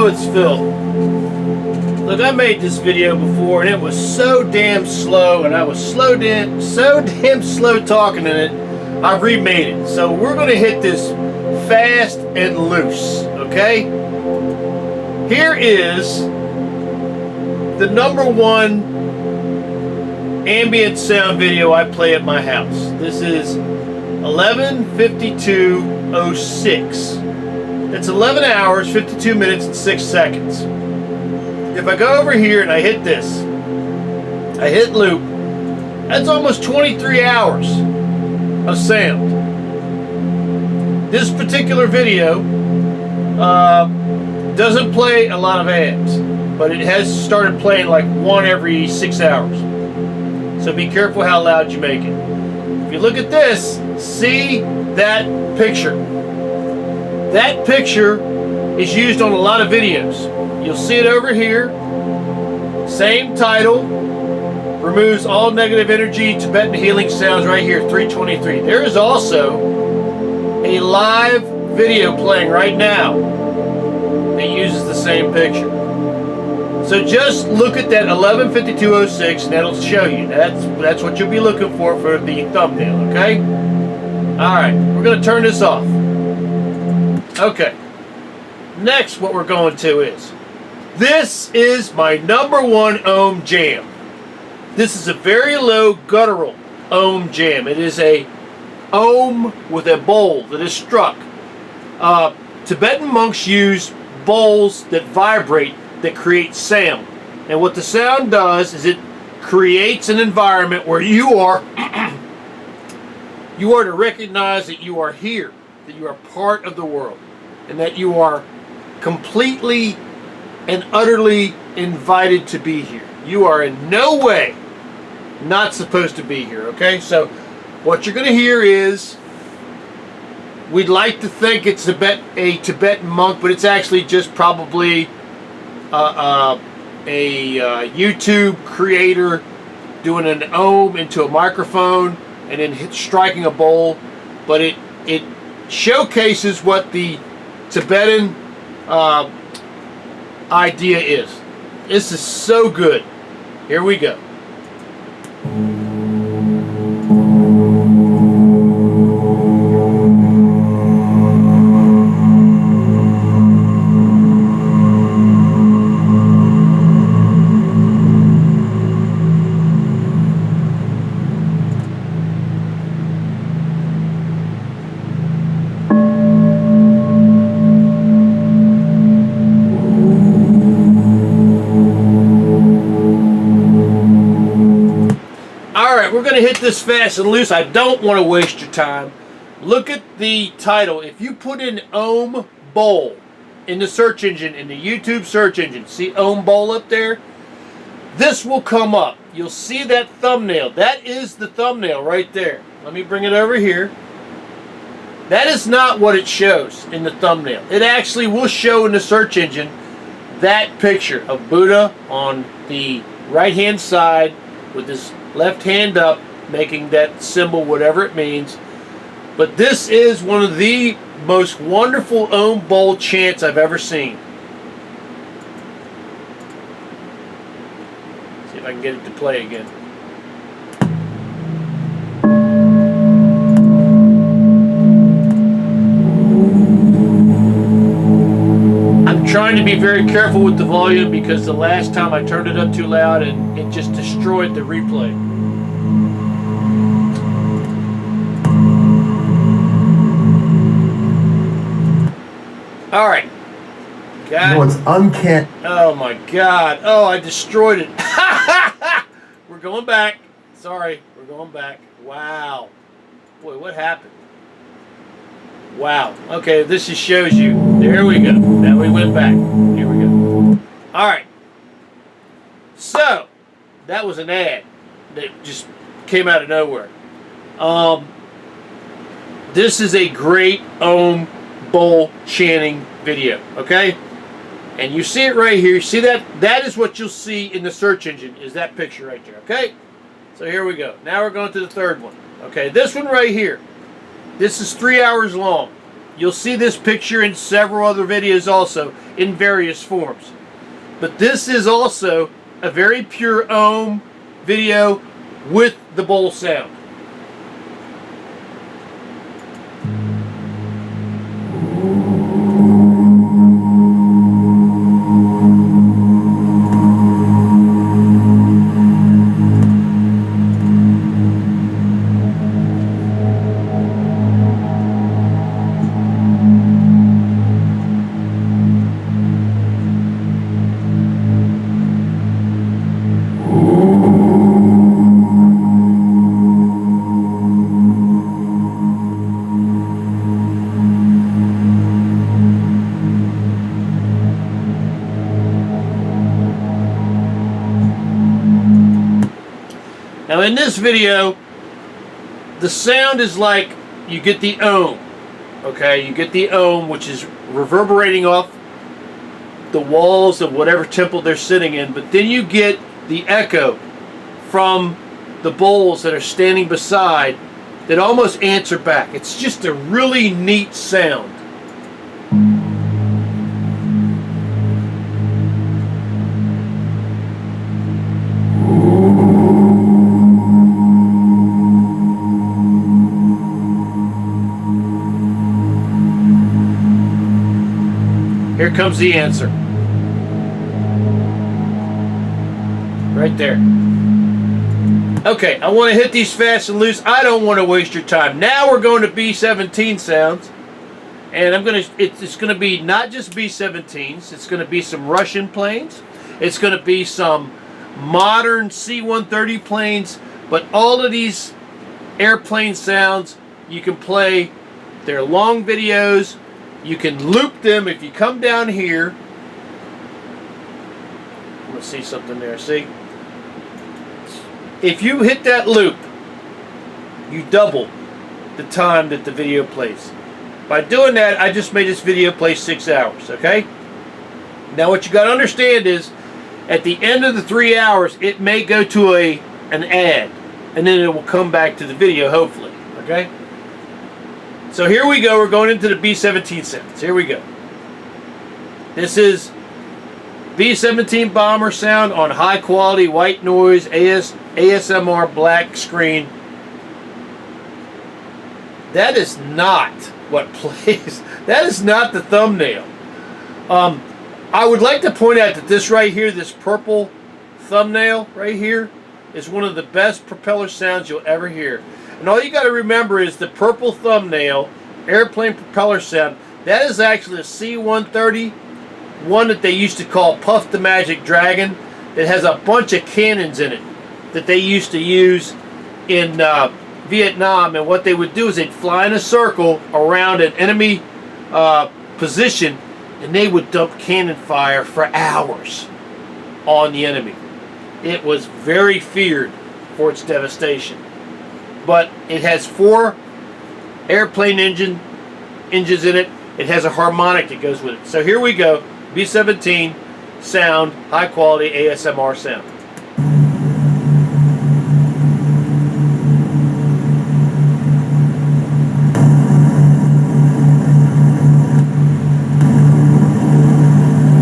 know it's filth. Look, I made this video before and it was so damn slow, and I was so damn slow talking in it. I've remade it. So we're going to hit this fast and loose, okay? Here is the #1 ambient sound video I play at my house. This is 11:52:06. It's 11 hours, 52 minutes, and 6 seconds. If I go over here and I hit this, I hit loop, that's almost 23 hours of sound. This particular video doesn't play a lot of ads, but it has started playing like one every 6 hours. So be careful how loud you make it. If you look at this, see that picture. That picture is used on a lot of videos. You'll see it over here. Same title. Removes all negative energy, Tibetan healing sounds right here, 323. There is also a live video playing right now that uses the same picture. So just look at that 11:52:06 and that'll show you. That's what you'll be looking for the thumbnail, okay? Alright, we're going to turn this off. Okay. Next, what we're going to is, this is my #1 ohm jam. This is a very low guttural ohm jam. It is a ohm with a bowl that is struck. Tibetan monks use bowls that vibrate, that create sound. And what the sound does is it creates an environment where you are you are to recognize that you are here, that you are part of the world, and that you are completely and utterly invited to be here. You are in no way not supposed to be here, okay? So what you're going to hear is, we'd like to think it's a Tibetan monk, but it's actually just probably a YouTube creator doing an ohm into a microphone and then striking a bowl. But it showcases what the Tibetan idea is. This is so good. Here we go. We're going to hit this fast and loose. I don't want to waste your time. Look at the title. If you put in ohm bowl in the search engine, in the YouTube search engine, see ohm bowl up there? This will come up. You'll see that thumbnail. That is the thumbnail right there. Let me bring it over here. That is not what it shows in the thumbnail. It actually will show in the search engine that picture of Buddha on the right hand side with his left hand up, making that symbol whatever it means. But this is one of the most wonderful ohm bowl chants I've ever seen. See if I can get it to play again. I'm trying to be very careful with the volume because the last time I turned it up too loud and it just destroyed the replay. All right. God. You know, it's uncanny. Oh my God. Oh, I destroyed it. We're going back. Sorry. We're going back. Wow. Boy, what happened? Wow. Okay, this just shows you. There we go. Now we went back. Here we go. All right. So, that was an ad that just came out of nowhere. This is a great ohm bowl chanting video, okay? And you see it right here. You see that? That is what you'll see in the search engine, is that picture right there, okay? So here we go. Now we're going to the third one. Okay, this one right here. This is 3 hours long. You'll see this picture in several other videos also in various forms. But this is also a very pure ohm video with the bowl sound. Now in this video, the sound is like you get the ohm, okay? You get the ohm, which is reverberating off the walls of whatever temple they're sitting in, but then you get the echo from the bowls that are standing beside that almost answer back. It's just a really neat sound. Here comes the answer. Right there. Okay, I want to hit these fast and loose. I don't want to waste your time. Now we're going to B-17 sounds. And it's going to be not just B-17s. It's going to be some Russian planes. It's going to be some modern C-130 planes. But all of these airplane sounds, you can play. They're long videos. You can loop them if you come down here. I'm going to see something there. See? If you hit that loop, you double the time that the video plays. By doing that, I just made this video play 6 hours, okay? Now what you got to understand is, at the end of the 3 hours, it may go to an ad, and then it will come back to the video, hopefully, okay? So here we go. We're going into the B-17 sounds. Here we go. This is B-17 bomber sound on high quality white noise ASMR black screen. That is not what plays. That is not the thumbnail. I would like to point out that this right here, this purple thumbnail right here, is one of the best propeller sounds you'll ever hear. And all you got to remember is the purple thumbnail, airplane propeller sound, that is actually a C-130, one that they used to call Puff the Magic Dragon, that has a bunch of cannons in it that they used to use in Vietnam. And what they would do is they'd fly in a circle around an enemy position, and they would dump cannon fire for hours on the enemy. It was very feared for its devastation. But it has 4 airplane engines in it. It has a harmonic that goes with it. So here we go. B-17 sound, high quality ASMR sound.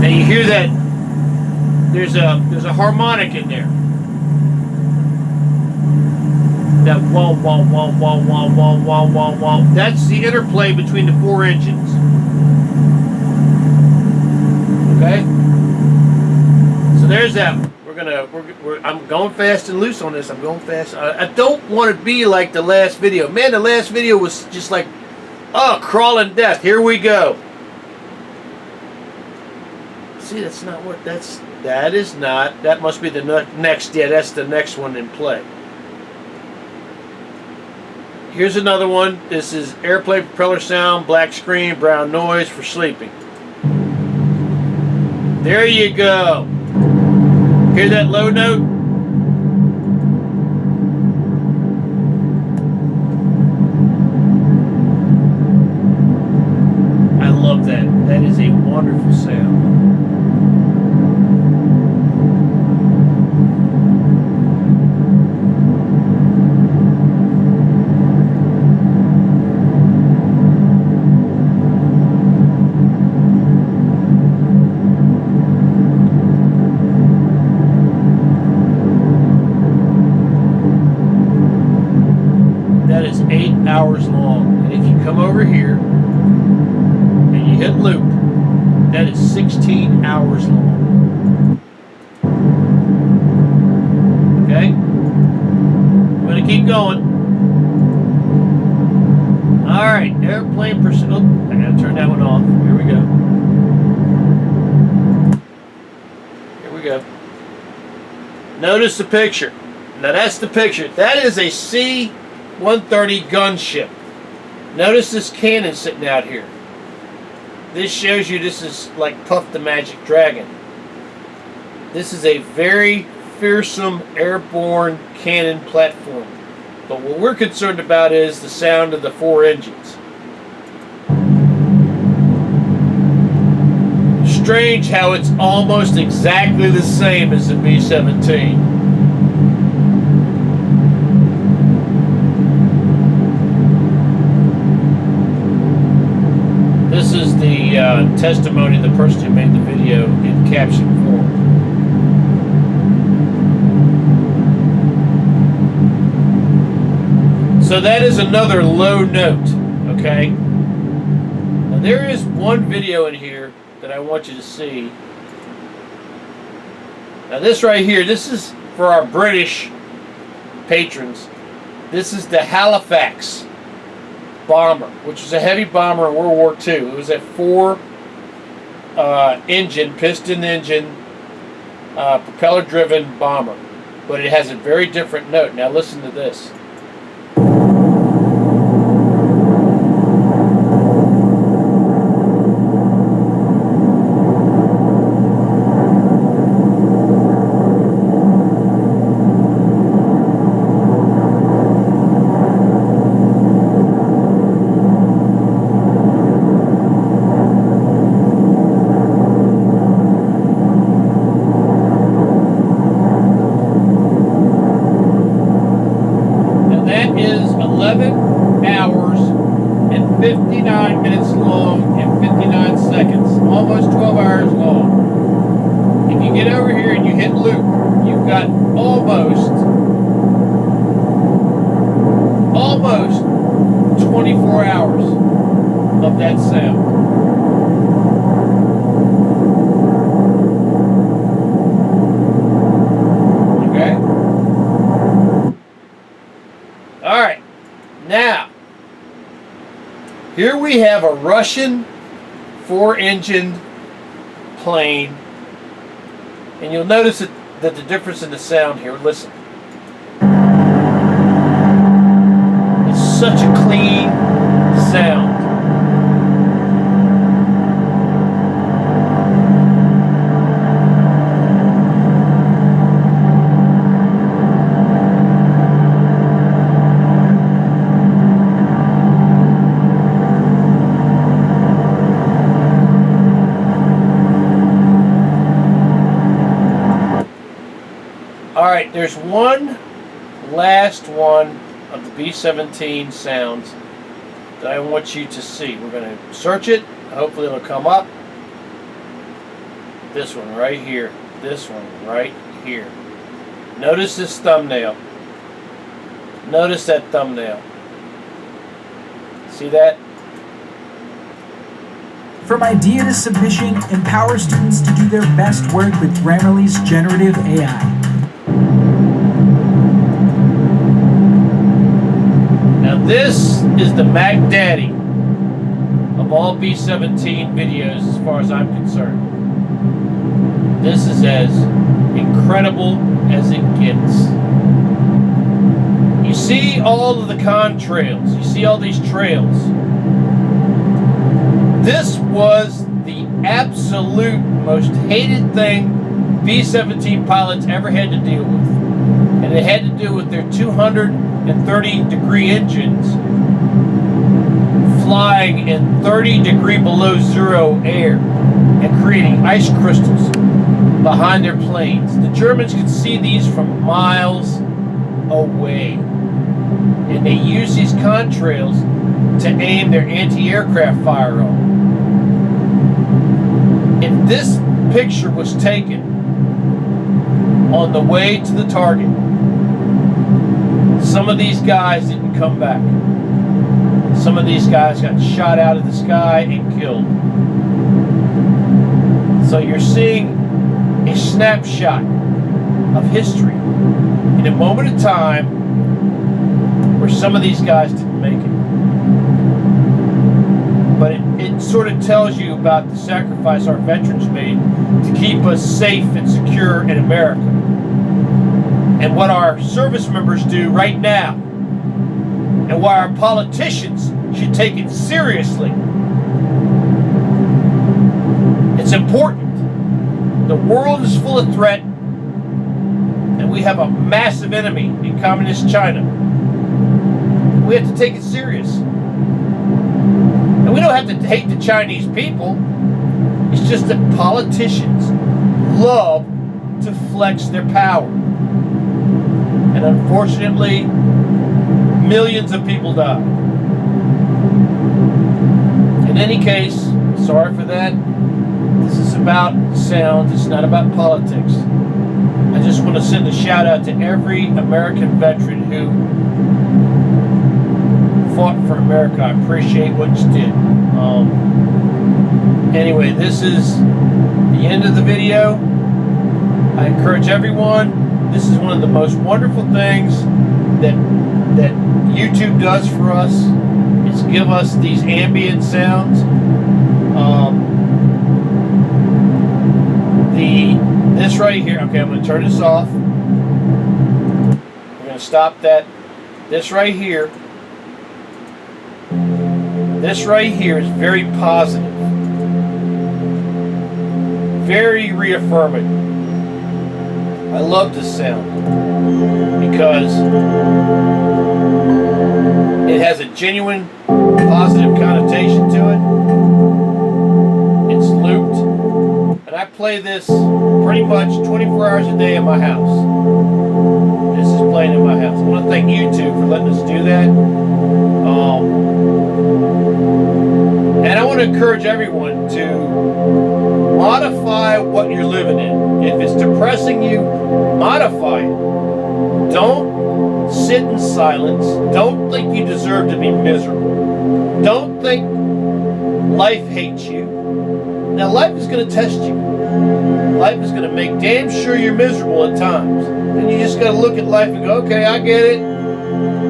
Now you hear that there's a harmonic in there. That wah wah wah wah wah wah wah wah wah. That's the interplay between the 4 engines. Okay. So there's that. I'm going fast and loose on this. I'm going fast. I don't want to be like the last video. Man, the last video was just like, oh, crawling death. Here we go. See, that's not what. That is not. That must be the next. Yeah, that's the next one in play. Here's another one. This is airplane propeller sound, black screen, brown noise for sleeping. There you go. Hear that low note? I love that. That is a wonderful sound. over here and you hit loop, that is 16 hours long. Okay? I'm going to keep going. Alright, airplane pursuit. Oh, I got to turn that one off. Here we go. Here we go. Notice the picture. Now that's the picture. That is a C-130 gunship. Notice this cannon sitting out here. This shows you this is like Puff the Magic Dragon. This is a very fearsome airborne cannon platform. But what we're concerned about is the sound of the 4 engines. Strange how it's almost exactly the same as the B-17. This is the testimony of the person who made the video in caption form. So that is another low note, okay? Now there is one video in here that I want you to see. Now this right here, this is for our British patrons. This is the Halifax bomber, which was a heavy bomber in World War II. It was a 4 engine, piston engine, propeller driven bomber. But it has a very different note. Now listen to this. That is 11 hours and 59 minutes long and 59 seconds. Almost 12 hours long. If you get over here and you hit loop, you've got almost 24 hours of that sound. Alright, now, here we have a Russian 4-engined plane, and you'll notice that the difference in the sound here. Listen. It's such a clean sound. Alright, there's one last one of the B-17 sounds that I want you to see. We're going to search it. Hopefully it'll come up. This one right here. This one right here. Notice this thumbnail. Notice that thumbnail. See that? From idea to submission, empower students to do their best work with Grammarly's generative AI. Now this is the Mac Daddy of all B-17 videos as far as I'm concerned. This is as incredible as it gets. You see all of the contrails. You see all these trails. This was the absolute most hated thing B-17 pilots ever had to deal with. And it had to do with their 230-degree engines flying in 30 degree below zero air and creating ice crystals behind their planes. The Germans could see these from miles away. And they used these contrails to aim their anti-aircraft fire on. If this picture was taken on the way to the target, some of these guys didn't come back. Some of these guys got shot out of the sky and killed. So you're seeing a snapshot of history in a moment of time where some of these guys didn't make it. But it sort of tells you about the sacrifice our veterans made to keep us safe and secure in America. And what our service members do right now, and why our politicians should take it seriously. It's important. The world is full of threat, and we have a massive enemy in communist China. We have to take it serious. And we don't have to hate the Chinese people. It's just that politicians love to flex their power. And unfortunately, millions of people die. In any case, sorry for that. This is about sound. It's not about politics. I just want to send a shout out to every American veteran who fought for America. I appreciate what you did. Anyway, this is the end of the video. I encourage everyone. This is one of the most wonderful things that YouTube does for us, is give us these ambient sounds. This right here, okay, I'm going to turn this off. We're going to stop that. This right here is very positive, very reaffirming. I love this sound because it has a genuine positive connotation to it. It's looped, and I play this pretty much 24 hours a day in my house. This is playing in my house. I want to thank YouTube for letting us do that. And I want to encourage everyone to modify what you're living in. If it's depressing you, modify it. Don't sit in silence. Don't think you deserve to be miserable. Don't think life hates you. Now, life is going to test you. Life is going to make damn sure you're miserable at times. And you just got to look at life and go, okay, I get it.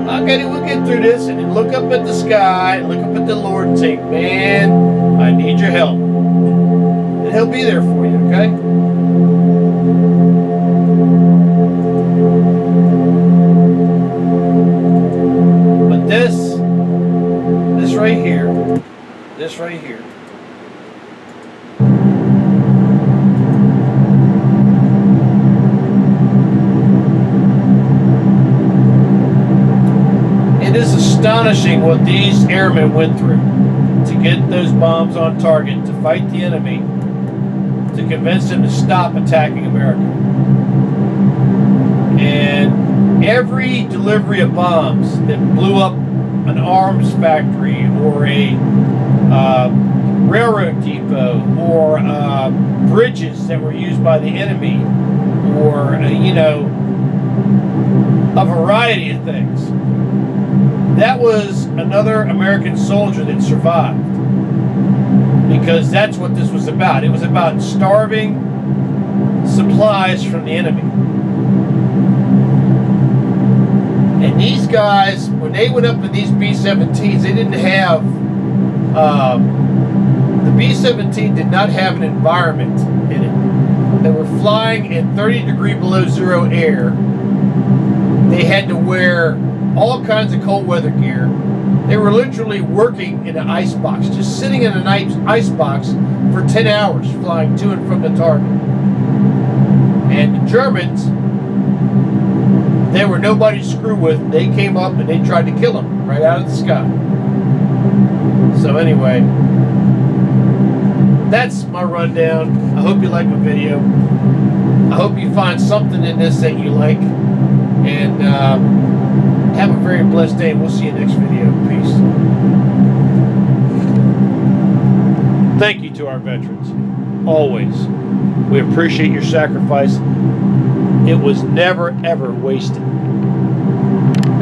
I get it, we'll get through this. And then look up at the sky, look up at the Lord and say, man, I need your help. And He'll be there for you, okay? But this right here, it is astonishing what these airmen went through to get those bombs on target, to fight the enemy, to convince them to stop attacking America. And every delivery of bombs that blew up an arms factory or a railroad depot or bridges that were used by the enemy, or a variety of things. That was another American soldier that survived, because that's what this was about. It was about starving supplies from the enemy. And these guys, when they went up in these B-17s, they didn't have, the B-17 did not have an environment in it. They were flying in 30 degree below zero air. They had to wear all kinds of cold weather gear. They were literally working in an ice box, just sitting in an ice box for 10 hours, flying to and from the target. And the Germans, they were nobody to screw with. They came up and they tried to kill them right out of the sky. So anyway, that's my rundown. I hope you like my video. I hope you find something in this that you like. And have a very blessed day. We'll see you next video. Peace. Thank you to our veterans. Always. We appreciate your sacrifice. It was never, ever wasted.